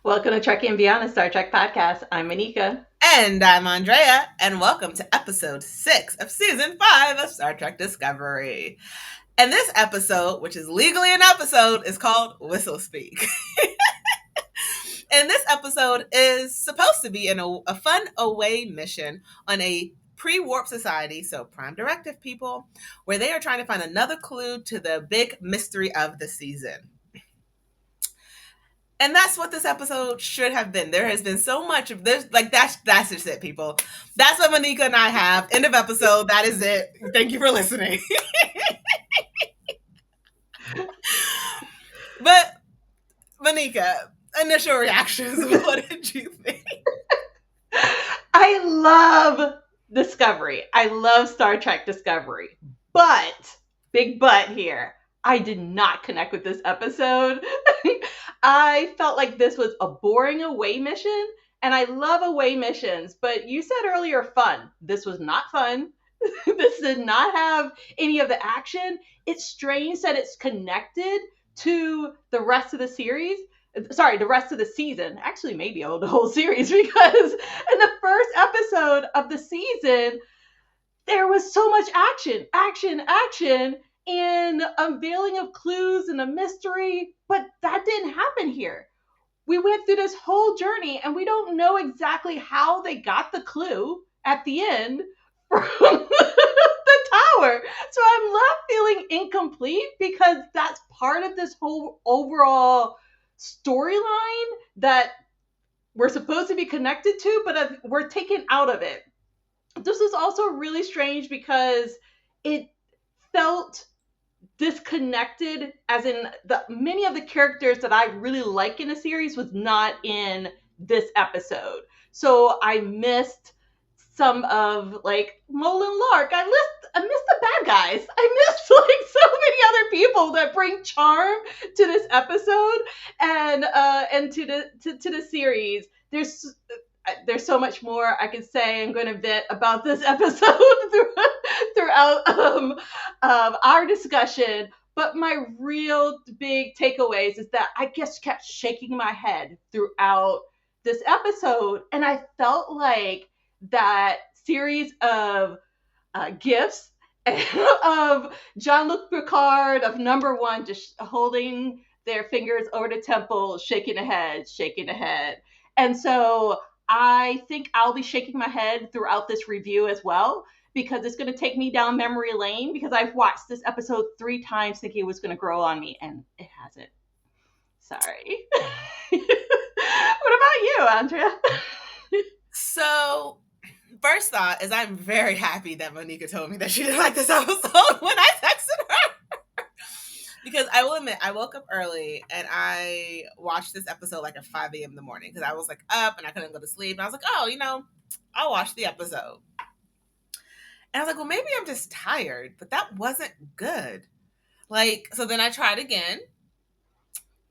Welcome to Trekkie and Beyond, a Star Trek podcast. I'm Monika. And I'm Andrea, and welcome to episode 6 of season 5 of Star Trek Discovery. And this episode, which is legally an episode, is called Whistlespeak. And this episode is supposed to be a fun away mission on a pre-warp society, so Prime Directive people, where they are trying to find another clue to the big mystery of the season. And that's what this episode should have been. There has been so much of this. Like, that's just it, people. That's what Monika and I have. End of episode. That is it. Thank you for listening. But, Monika, initial reactions. What did you think? I love Discovery. I love Star Trek Discovery. But, big but here, I did not connect with this episode. I felt like this was a boring away mission, and I love away missions, but you said earlier fun. This was not fun. This did not have any of the action. It's strange that it's connected to the rest of the series. Sorry, the rest of the season. Actually, maybe the whole series, because in the first episode of the season, there was so much action, and unveiling of clues and a mystery, but that didn't happen here. We went through this whole journey and we don't know exactly how they got the clue at the end from the tower. So I'm left feeling incomplete because that's part of this whole overall storyline that we're supposed to be connected to, but we're taken out of it. This was also really strange because it felt disconnected, as in the many of the characters that I really like in the series was not in this episode. So I missed some of like Nolan Lark. I missed the bad guys. I missed like so many other people that bring charm to this episode and to the series. There's so much more I could say. I'm going to vent about this episode throughout our discussion. But my real big takeaways is that I just kept shaking my head throughout this episode. And I felt like that series of gifts of Jean-Luc Picard, of number one, just holding their fingers over the temple, shaking the head. And so I think I'll be shaking my head throughout this review as well, because it's going to take me down memory lane, because I've watched this episode 3 times thinking it was going to grow on me, and it hasn't. Sorry. What about you, Andrea? So, first thought is I'm very happy that Monika told me that she didn't like this episode when I texted her. Because I will admit, I woke up early and I watched this episode like at 5 a.m. in the morning because I was like up and I couldn't go to sleep. And I was like, oh, I'll watch the episode. And I was like, well, maybe I'm just tired, but that wasn't good. Like, so then I tried again.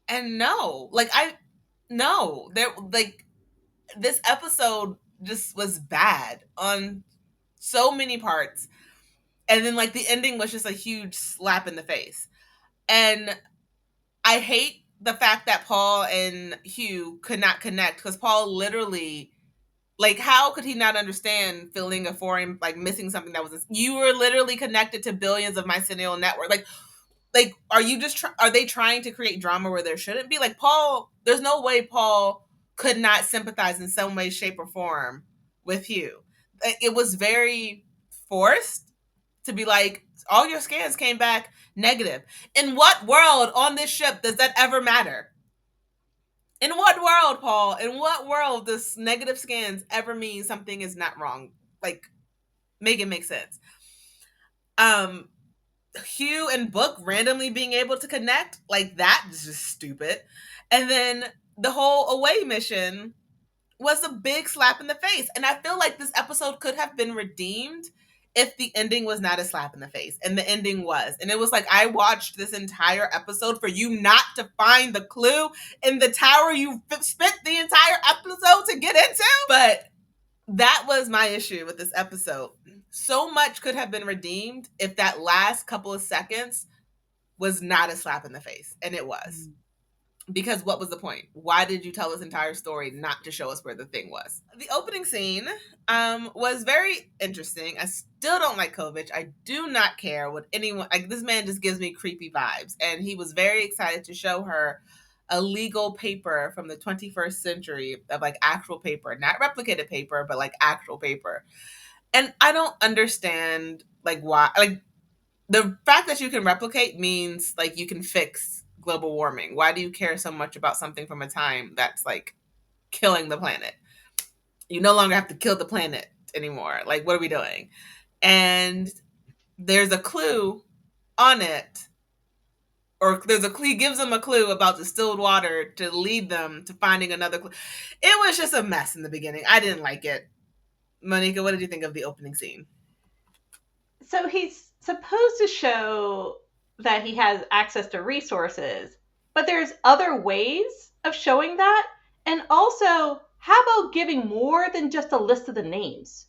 And this episode just was bad on so many parts. And then like the ending was just a huge slap in the face. And I hate the fact that Paul and Hugh could not connect, because Paul literally, like, how could he not understand feeling a foreign, like missing something that was, you were literally connected to billions of mycelial network. Like, are they trying to create drama where there shouldn't be? Like, Paul, there's no way Paul could not sympathize in some way, shape, or form with Hugh. It was very forced to be like, all your scans came back negative. In what world on this ship does that ever matter? In what world, Paul? In what world does negative scans ever mean something is not wrong? Like, make it make sense. Hugh and Book randomly being able to connect, like, that is just stupid. And then the whole away mission was a big slap in the face. And I feel like this episode could have been redeemed if the ending was not a slap in the face. And the ending was. And it was like, I watched this entire episode for you not to find the clue in the tower you spent the entire episode to get into. But that was my issue with this episode. So much could have been redeemed if that last couple of seconds was not a slap in the face. And it was. Because what was the point? Why did you tell this entire story not to show us where the thing was? The opening scene was very interesting. I still don't like Kovich. I do not care what anyone, like, this man just gives me creepy vibes. And he was very excited to show her a legal paper from the 21st century of like actual paper, not replicated paper, but like actual paper. And I don't understand like why, like, the fact that you can replicate means like you can fix global warming. Why do you care so much about something from a time that's like killing the planet? You no longer have to kill the planet anymore. Like, what are we doing? And there's a clue on it, or he gives them a clue about distilled water to lead them to finding another clue. It was just a mess in the beginning. I didn't like it. Monica, what did you think of the opening scene? So he's supposed to show that he has access to resources, but there's other ways of showing that. And also, how about giving more than just a list of the names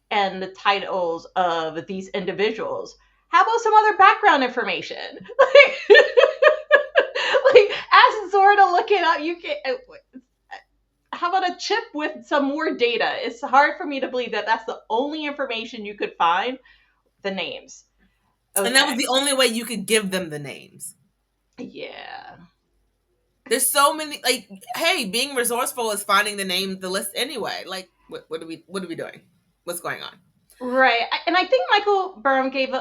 and the titles of these individuals? How about some other background information? Like, ask Zora to look it up. You can. How about a chip with some more data? It's hard for me to believe that that's the only information you could find. The names. Okay. And that was the only way you could give them the names. Yeah. There's so many, like, hey, being resourceful is finding the name, the list anyway. Like, what are we doing? What's going on? Right. And I think Michael Burnham gave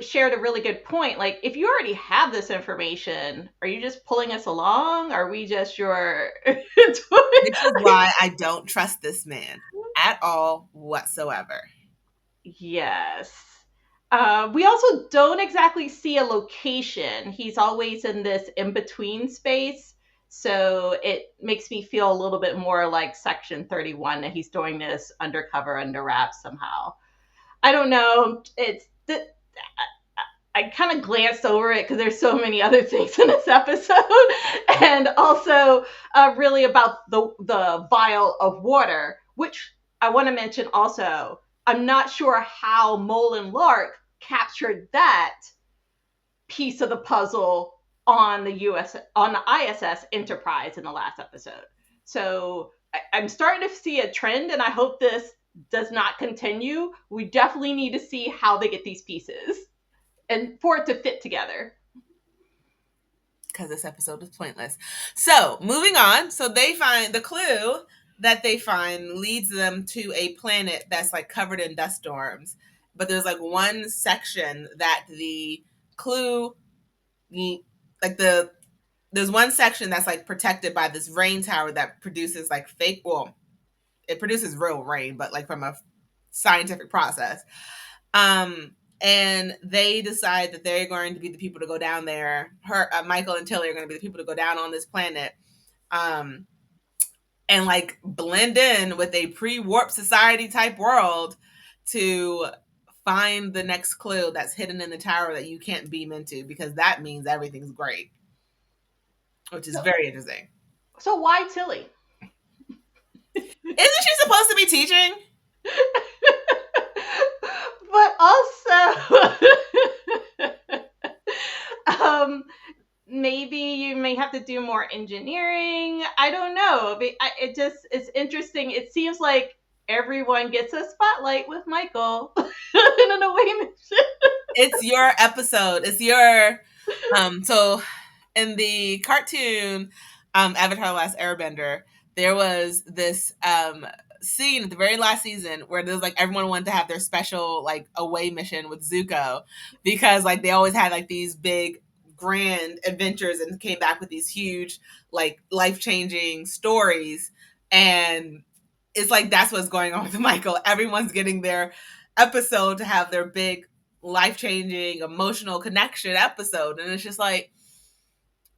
shared a really good point. Like, if you already have this information, are you just pulling us along? Are we just your This is why I don't trust this man at all whatsoever. Yes. We also don't exactly see a location. He's always in this in-between space. So it makes me feel a little bit more like Section 31, that he's doing this undercover, under wraps somehow. I don't know. I kind of glanced over it because there's so many other things in this episode, and also really about the vial of water, which I want to mention also. I'm not sure how Mole and Lark captured that piece of the puzzle on the ISS Enterprise in the last episode. So I'm starting to see a trend, and I hope this does not continue. We definitely need to see how they get these pieces and for it to fit together. Because this episode is pointless. So, moving on. So they find the clue that they find leads them to a planet that's like covered in dust storms. But there's like one section that the clue, like there's one section that's like protected by this rain tower that produces like fake, well, it produces real rain, but like from a scientific process. And they decide that they're going to be the people to go down there. Michael and Tilly are going to be the people to go down on this planet, and like blend in with a pre-warp society type world to find the next clue that's hidden in the tower that you can't beam into, because that means everything's great, which is very interesting. So why Tilly? Isn't she supposed to be teaching? But also, maybe you may have to do more engineering. I don't know. It's interesting. It seems like everyone gets a spotlight with Michael in an away mission. It's your episode. It's your so in the cartoon Avatar: The Last Airbender, there was this scene at the very last season where there's like everyone wanted to have their special like away mission with Zuko, because like they always had like these big grand adventures and came back with these huge like life-changing stories. And it's like that's what's going on with Michael. Everyone's getting their episode to have their big life-changing emotional connection episode, and it's just like,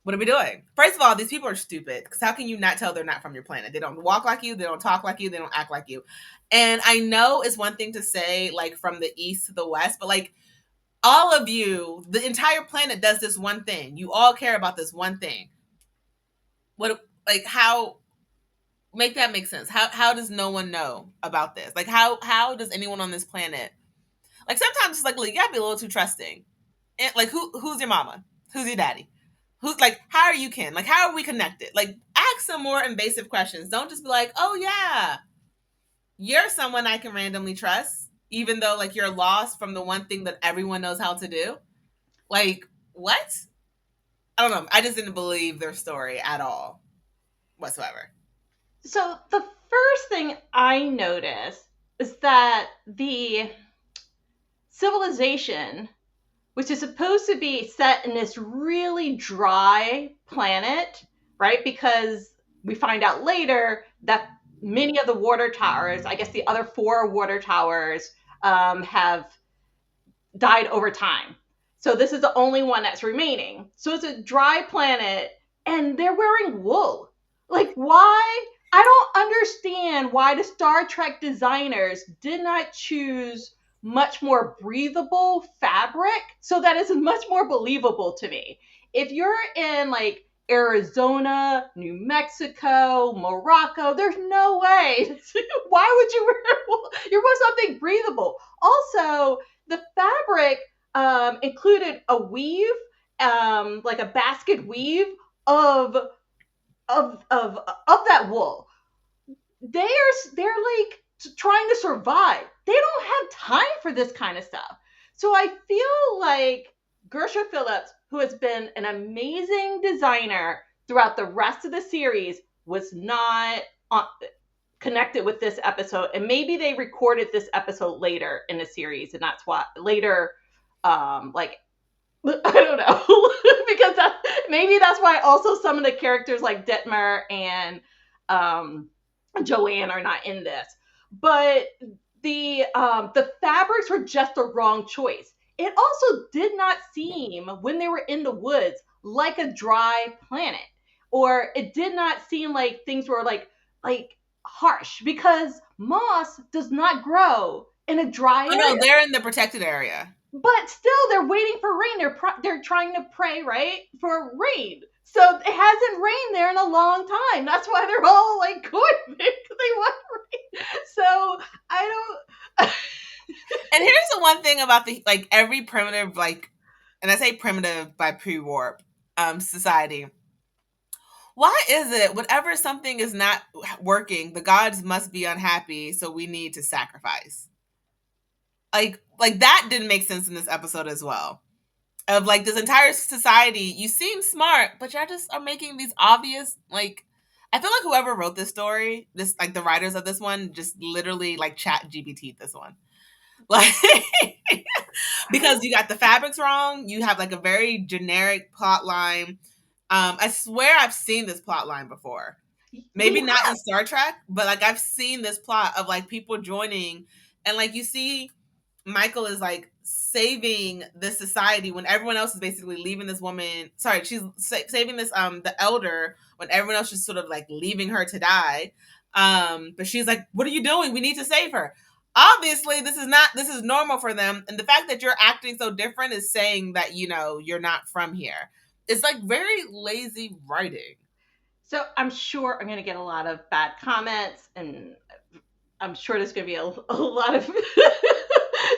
what are we doing? First of all, these people are stupid, because how can you not tell they're not from your planet? They don't walk like you, they don't talk like you, they don't act like you. And I know it's one thing to say like from the east to the west, but like all of you, the entire planet does this one thing. You all care about this one thing. What, like, how, make that make sense? How does no one know about this? Like how does anyone on this planet, like sometimes it's like, look, you gotta be a little too trusting. And like who's your mama? Who's your daddy? Who's like, how are you kin? Like, how are we connected? Like, ask some more invasive questions. Don't just be like, oh yeah, you're someone I can randomly trust, even though like you're lost from the one thing that everyone knows how to do. Like, what? I don't know. I just didn't believe their story at all, whatsoever. So the first thing I noticed is that the civilization, which is supposed to be set in this really dry planet, right? Because we find out later that many of the water towers, I guess the other four water towers, have died over time. So this is the only one that's remaining. So it's a dry planet and they're wearing wool. Like, why? I don't understand why the Star Trek designers did not choose much more breathable fabric so that it's much more believable to me. If you're in like Arizona, New Mexico, Morocco, there's no way. Why would you wear wool? You want something breathable. Also, the fabric included a weave, like a basket weave of of that wool. They're like trying to survive. They don't have time for this kind of stuff. So I feel like Gersha Phillips, who has been an amazing designer throughout the rest of the series, was not connected with this episode, and maybe they recorded this episode later in the series, and that's why later, like I don't know, because maybe that's why also some of the characters like Detmer and Joanne are not in this, but the fabrics were just the wrong choice. It also did not seem when they were in the woods like a dry planet, or it did not seem like things were like harsh because moss does not grow in a dry Oh no, area. they're in the protected area. But still, they're waiting for rain. They're trying to pray, right, for rain. So it hasn't rained there in a long time. That's why they're all like going there because they want rain. So I don't. And here's the one thing about the like every primitive like, and I say primitive by pre-warp society. Why is it whenever something is not working, the gods must be unhappy, so we need to sacrifice? Like that didn't make sense in this episode as well. Of like this entire society, you seem smart, but y'all just are making these obvious like. I feel like whoever wrote this story, this like the writers of this one, just literally like chat GPT this one. Like because you got the fabrics wrong, you have like a very generic plot line. I swear I've seen this plot line before. Maybe not in Star Trek, but like I've seen this plot of like people joining and like you see Michael is like saving this society when everyone else is basically leaving this woman. Sorry, she's saving this the elder when everyone else is sort of like leaving her to die. But she's like, "What are you doing? We need to save her." Obviously, this is normal for them, and the fact that you're acting so different is saying that you know you're not from here. It's like very lazy writing. So I'm sure I'm going to get a lot of bad comments, and I'm sure there's going to be a lot of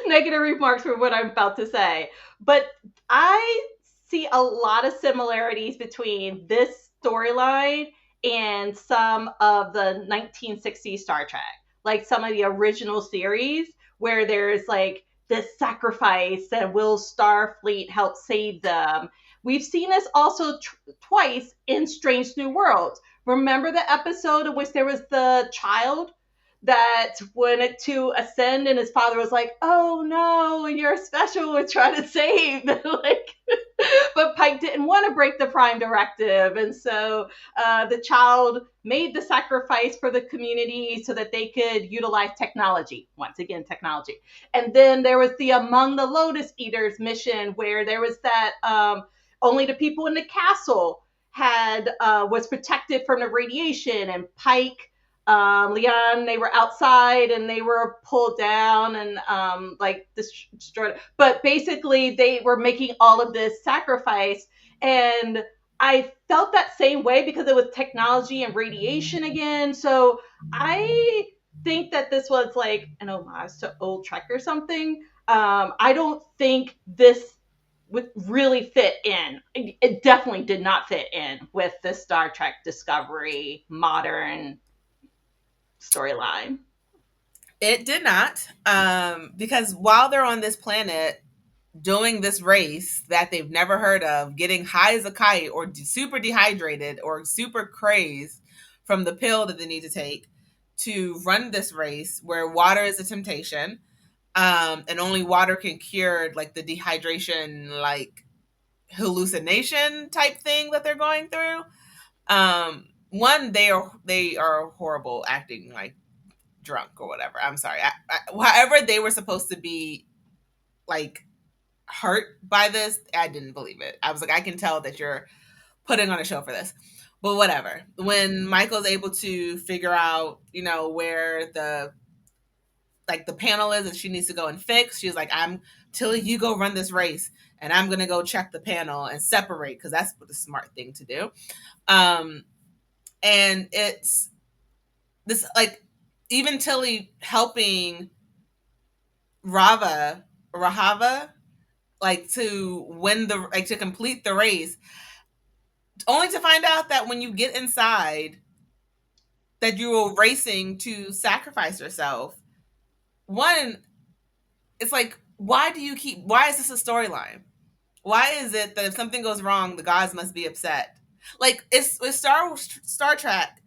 negative remarks for what I'm about to say. But I see a lot of similarities between this storyline and some of the 1960s Star Trek, like some of the original series where there's like this sacrifice and will Starfleet help save them. We've seen this also twice in Strange New Worlds. Remember the episode in which there was the child that wanted to ascend and his father was like, oh no, you're special, we're trying to save like but Pike didn't want to break the Prime Directive, and so the child made the sacrifice for the community so that they could utilize technology. Once again, technology. And then there was the Among the Lotus Eaters mission, where there was that only the people in the castle had was protected from the radiation, and Pike, Leon, they were outside and they were pulled down and like destroyed. But basically, they were making all of this sacrifice, and I felt that same way because it was technology and radiation again. So I think that this was like an homage to old Trek or something. I don't think this really fit in. It definitely did not fit in with the Star Trek Discovery modern storyline. It did not, because while they're on this planet doing this race that they've never heard of, getting high as a kite or super dehydrated or super crazed from the pill that they need to take to run this race where water is a temptation, and only water can cure like the dehydration, like hallucination type thing that they're going through. One, they are horrible acting like drunk or whatever. I'm sorry. However, they were supposed to be like hurt by this. I didn't believe it. I was like, I can tell that you're putting on a show for this. But whatever. When Michael's able to figure out, where the panel is that she needs to go and fix, she's like, I'm Tilly, you go run this race and I'm gonna go check the panel and separate because that's the smart thing to do. And it's this like even Tilly helping Rahava, like to win to complete the race, only to find out that when you get inside that you were racing to sacrifice yourself. One, it's like, why is this a storyline? Why is it that if something goes wrong, the gods must be upset? Like, it's with Star Trek,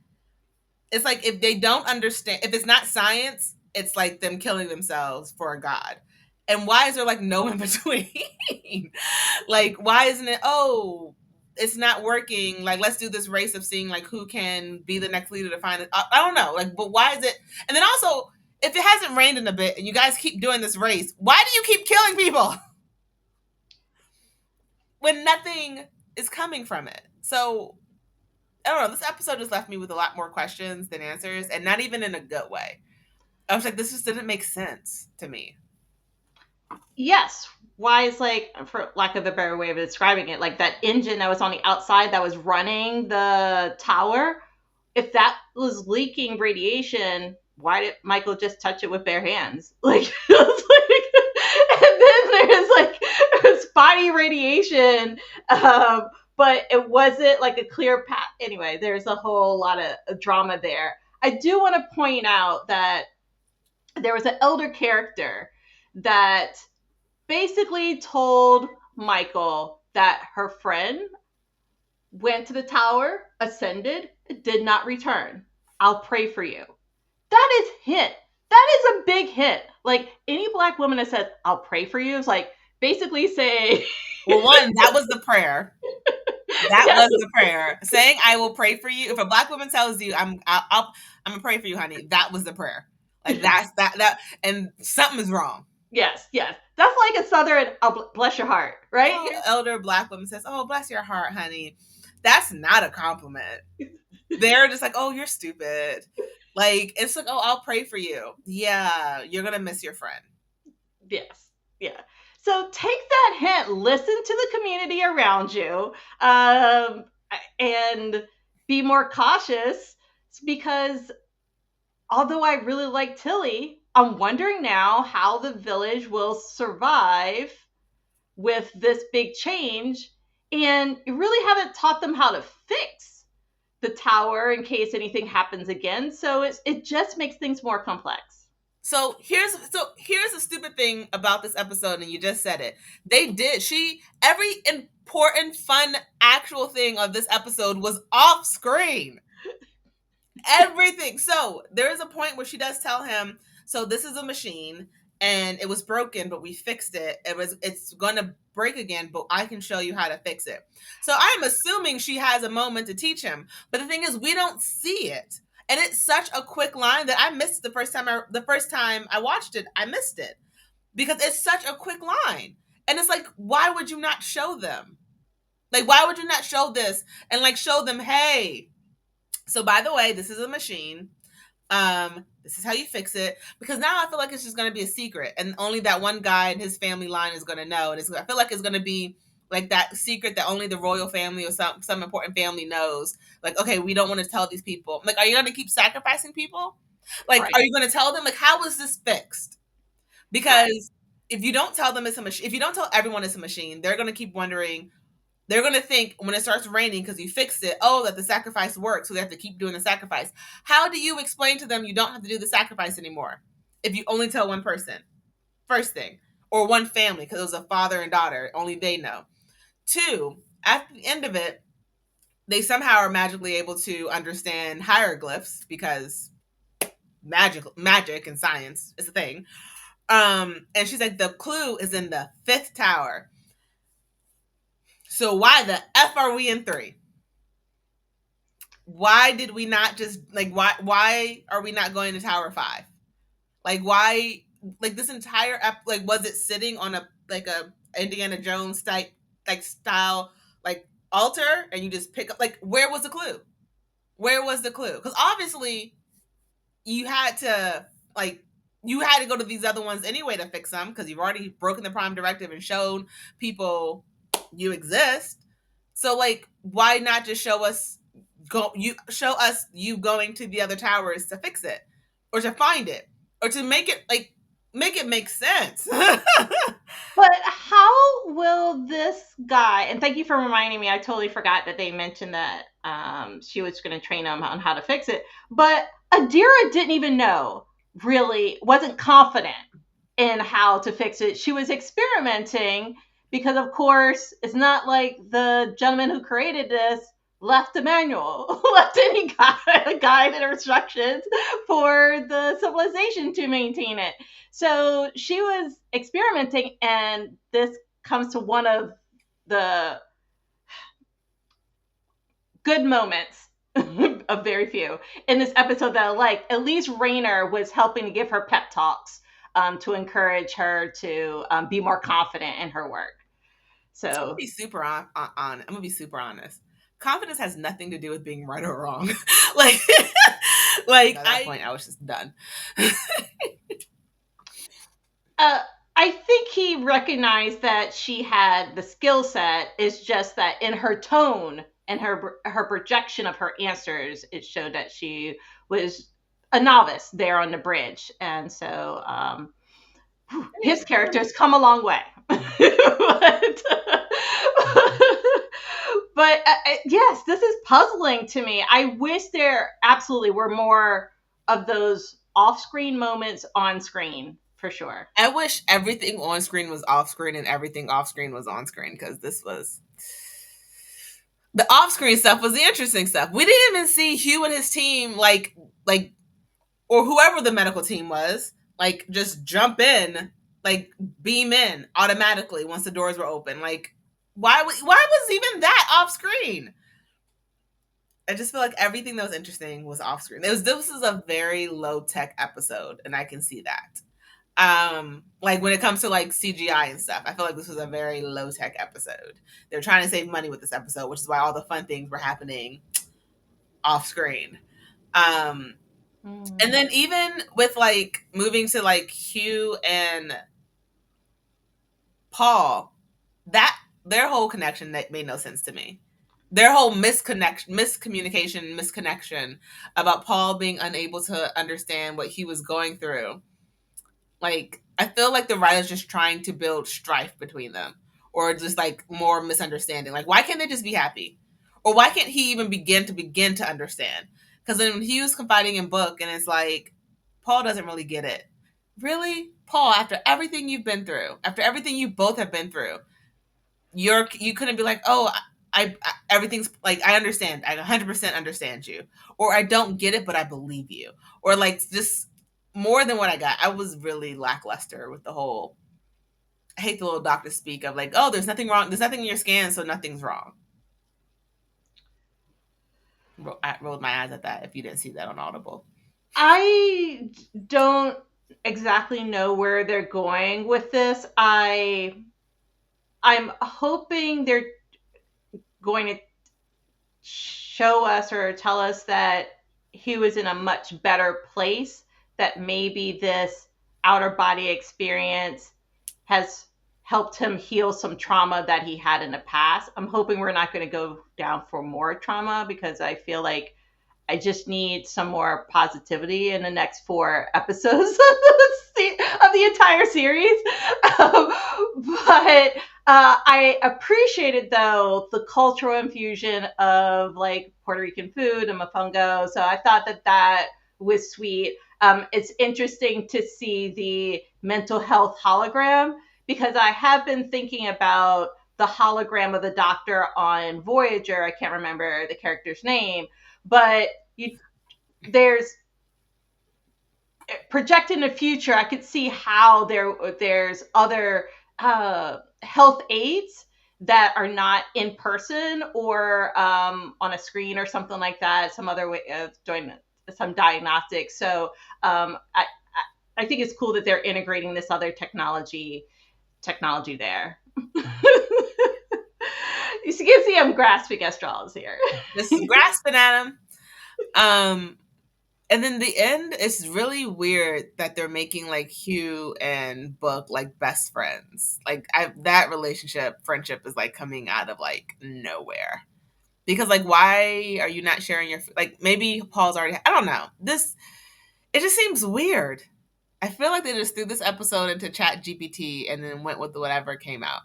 it's like if they don't understand, if it's not science, it's like them killing themselves for a god. And why is there like no in between? Like, why isn't it, oh, it's not working, like let's do this race of seeing like who can be the next leader to find it. I don't know, like, but why is it? And then also, if it hasn't rained in a bit and you guys keep doing this race, why do you keep killing people when nothing is coming from it? So I don't know. This episode just left me with a lot more questions than answers, and not even in a good way. I was like, this just didn't make sense to me. Yes. Why is, like, for lack of a better way of describing it, like that engine that was on the outside that was running the tower, if that was leaking radiation, why did Michael just touch it with bare hands? Like, it was like, and then there's like spotty radiation, but it wasn't like a clear path. Anyway, there's a whole lot of drama there. I do want to point out that there was an elder character that basically told Michael that her friend went to the tower, ascended, did not return. I'll pray for you. That is hint. That is a big hint. Like, any black woman that says, I'll pray for you, is like basically saying, well, one, that was the prayer. That yes. was the prayer. Saying I will pray for you. If a black woman tells you I'm gonna pray for you, honey, that was the prayer. Like, that's that and something is wrong. Yes. That's like a southern, oh, bless your heart, right? Oh, elder black woman says, oh, bless your heart, honey. That's not a compliment. They're just like, oh, you're stupid. Like, it's like, oh, I'll pray for you. Yeah, you're gonna miss your friend. Yes. Yeah. So take that hint, listen to the community around you, and be more cautious, because although I really like Tilly, I'm wondering now how the village will survive with this big change. And you really haven't taught them how to fix the tower in case anything happens again. So it just makes things more complex. So here's the stupid thing about this episode, and you just said it. Every important, fun, actual thing of this episode was off screen. Everything. So there is a point where she does tell him, so this is a machine and it was broken, but we fixed it. It's gonna break again, but I can show you how to fix it. So I'm assuming she has a moment to teach him. But the thing is, we don't see it. And it's such a quick line that I missed it the first time I watched it. I missed it because it's such a quick line. And it's like, why would you not show them? Like, why would you not show this and like show them, hey, so by the way, this is a machine. This is how you fix it. Because now I feel like it's just going to be a secret, and only that one guy and his family line is going to know. And I feel like it's going to be like that secret that only the royal family or some important family knows. Like, okay, we don't want to tell these people. Like, are you going to keep sacrificing people? Like, right. Are you going to tell them? Like, how is this fixed? Because if you don't tell them it's a machine, if you don't tell everyone it's a machine, they're going to keep wondering. They're going to think when it starts raining because you fixed it, oh, that the sacrifice works, so they have to keep doing the sacrifice. How do you explain to them you don't have to do the sacrifice anymore if you only tell one person? First thing. Or one family, because it was a father and daughter. Only they know. Two, at the end of it, they somehow are magically able to understand hieroglyphs because magic and science is a thing. And she's like, the clue is in the fifth tower. So why the F are we in 3? Why did we not just like why are we not going to Tower 5? Like why like this entire like was it sitting on a like a Indiana Jones type like style like altar and you just pick up like where was the clue? Where was the clue? Because obviously you had to like you had to go to these other ones anyway to fix them because you've already broken the Prime Directive and shown people you exist. So like why not just show us you going to the other towers to fix it or to find it or to make it make sense. But how will this guy, and thank you for reminding me, I totally forgot that they mentioned that she was going to train him on how to fix it. But Adira didn't even know, really, wasn't confident in how to fix it. She was experimenting because, of course, it's not like the gentleman who created this left a manual, left any guide and instructions for the civilization to maintain it. So she was experimenting, and this comes to one of the good moments of very few in this episode that I like. At least Rayner was helping to give her pep talks to encourage her to be more confident in her work. So I'm gonna be super I'm gonna be super honest. Confidence has nothing to do with being right or wrong. like at that point I was just done. I think he recognized that she had the skill set. It's just that in her tone and her projection of her answers, it showed that she was a novice there on the bridge, and so his character's come a long way. But yes, this is puzzling to me. I wish there absolutely were more of those off-screen moments on screen, for sure. I wish everything on screen was off screen and everything off screen was on screen because this was the off screen stuff was the interesting stuff. We didn't even see Hugh and his team like or whoever the medical team was like just jump in like beam in automatically once the doors were open. Like why was even that off screen? I just feel like everything that was interesting was off screen. This is a very low tech episode, and I can see that. Like when it comes to like CGI and stuff, I feel like this was a very low tech episode. They're trying to save money with this episode, which is why all the fun things were happening off screen. And then even with like moving to like Hugh and Paul, that their whole connection that made no sense to me. Their whole misconnection about Paul being unable to understand what he was going through. Like, I feel like the writer's just trying to build strife between them or just like more misunderstanding. Like, why can't they just be happy? Or why can't he even begin to understand? Because then he was confiding in Book and it's like, Paul doesn't really get it. Really? Paul, after everything you've been through, after everything you both have been through, you couldn't be like, oh, I everything's like, I understand. I 100% understand you. Or I don't get it, but I believe you. Or like just more than what I got. I was really lackluster with the whole, I hate the little doctor speak of like, oh, there's nothing wrong. There's nothing in your scan, so nothing's wrong. I rolled my eyes at that if you didn't see that on Audible. I don't exactly know where they're going with this. I'm hoping they're going to show us or tell us that he was in a much better place, that maybe this outer body experience has helped him heal some trauma that he had in the past. I'm hoping we're not going to go down for more trauma because I feel like I just need some more positivity in the next 4 episodes of the entire series. But I appreciated, though, the cultural infusion of like Puerto Rican food and mofongo. So I thought that was sweet. It's interesting to see the mental health hologram, because I have been thinking about the hologram of the doctor on Voyager. I can't remember the character's name, but you, there's projecting the future. I could see how there's other health aides that are not in person or on a screen or something like that. Some other way of doing some diagnostics. So I think it's cool that they're integrating this other technology there. You can see I'm grasping at straws here. Just grasping at them. And then the end is really weird that they're making like Hugh and Book like best friends. Like that friendship is like coming out of like nowhere. Because like, why are you not sharing your like? Maybe Paul's already. I don't know. It just seems weird. I feel like they just threw this episode into Chat GPT and then went with whatever came out.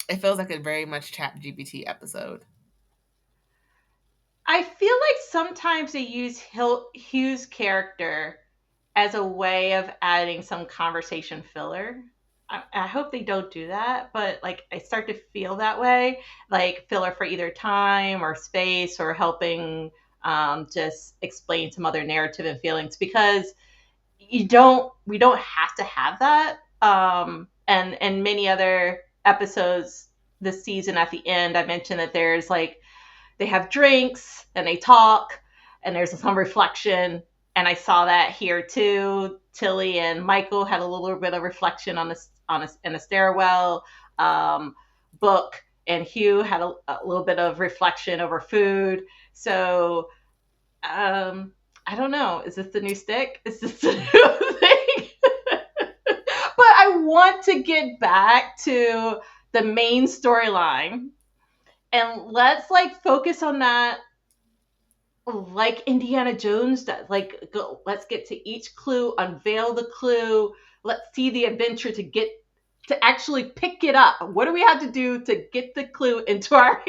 It feels like a very much Chat GPT episode. I feel like sometimes they use Hugh's character as a way of adding some conversation filler. I hope they don't do that, but like I start to feel that way, like filler for either time or space or helping just explain some other narrative and feelings, because we don't have to have that. And many other episodes this season at the end, I mentioned that there's like they have drinks and they talk and there's some reflection. And I saw that here too. Tilly and Michael had a little bit of reflection in the stairwell. Book and Hugh had a little bit of reflection over food. So I don't know. Is this the new stick? Is this the new thing? But I want to get back to the main storyline, and let's like focus on that like Indiana Jones does. Like, let's get to each clue, unveil the clue. Let's see the adventure to actually pick it up. What do we have to do to get the clue into our hands?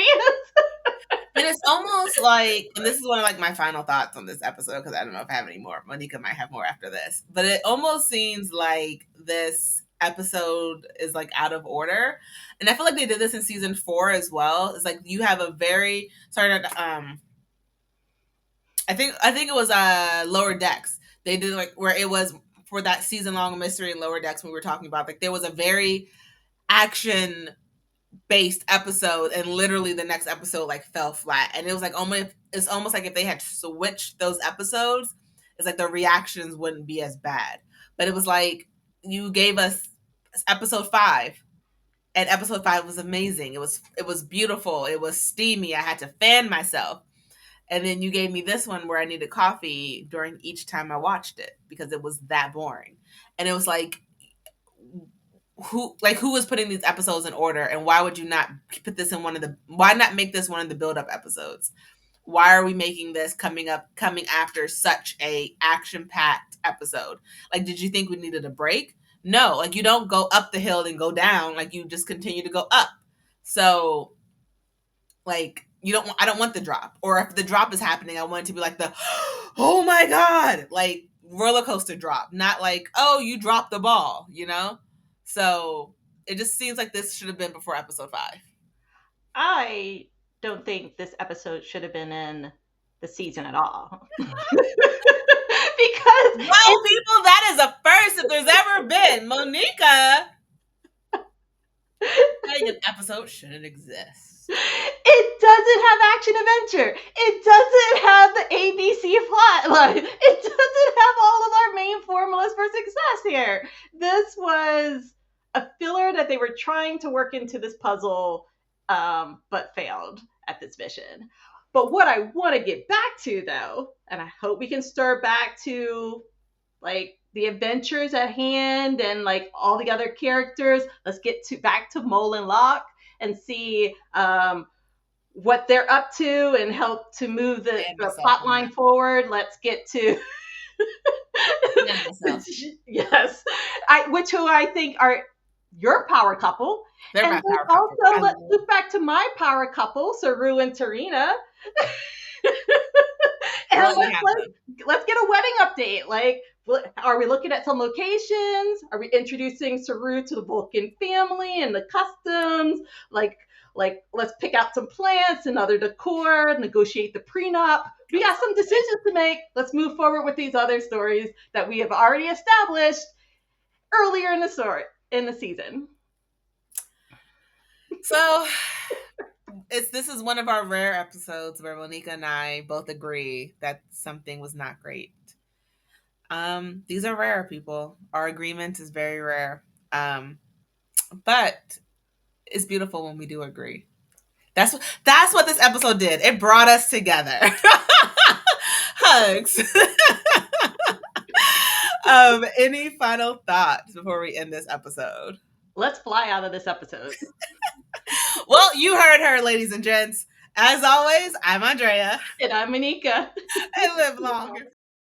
And it's almost like, and this is one of like my final thoughts on this episode, because I don't know if I have any more. Monica might have more after this, but it almost seems like this episode is like out of order, and I feel like they did this in season 4 as well. It's like you have a very I think it was Lower Decks. They did like where it was for that season long mystery in Lower Decks. We were talking about like there was a very action based episode, and literally the next episode like fell flat, and it was like it's almost like if they had switched those episodes, it's like the reactions wouldn't be as bad. But it was like you gave us episode 5, and episode 5 was amazing. It was beautiful, it was steamy, I had to fan myself. And then you gave me this one where I needed coffee during each time I watched it because it was that boring. And it was like who was putting these episodes in order, and why would you not put this in why not make this one of the build up episodes? Why are we making this coming after such a action packed episode? Like, did you think we needed a break? No, like you don't go up the hill and go down, like you just continue to go up. So like I don't want the drop, or if the drop is happening, I want it to be like the oh my god, like roller coaster drop, not like, oh, you dropped the ball, So it just seems like this should have been before episode 5. I don't think this episode should have been in the season at all. Because people, that is a first if there's ever been. Monica, an episode shouldn't exist. It doesn't have action adventure. It doesn't have the ABC plot line. It doesn't have all of our main formulas for success here. This was a filler that they were trying to work into this puzzle, but failed at this mission. But what I want to get back to, though, and I hope we can stir back to like the adventures at hand and like all the other characters. Let's get back to Mole and Locke and see what they're up to and help to move the myself plot on line that. forward. Let's get to And myself. yes, which who I think are your power couple. They're And my then power couple. also I let's love loop back to my power couple, Saru and Tarina. And girl, you have them. let's get a wedding update. Like, are we looking at some locations? Are we introducing Saru to the Vulcan family and the customs? Like let's pick out some plants and other decor, negotiate the prenup. We got some decisions to make. Let's move forward with these other stories that we have already established earlier in the story in the season. So this is one of our rare episodes where Monica and I both agree that something was not great. These are rare, people. Our agreement is very rare. But it's beautiful when we do agree. That's what this episode did. It brought us together. Hugs. Any final thoughts before we end this episode? Let's fly out of this episode. Well, you heard her, ladies and gents. As always, I'm Andrea. And I'm Monica. And live long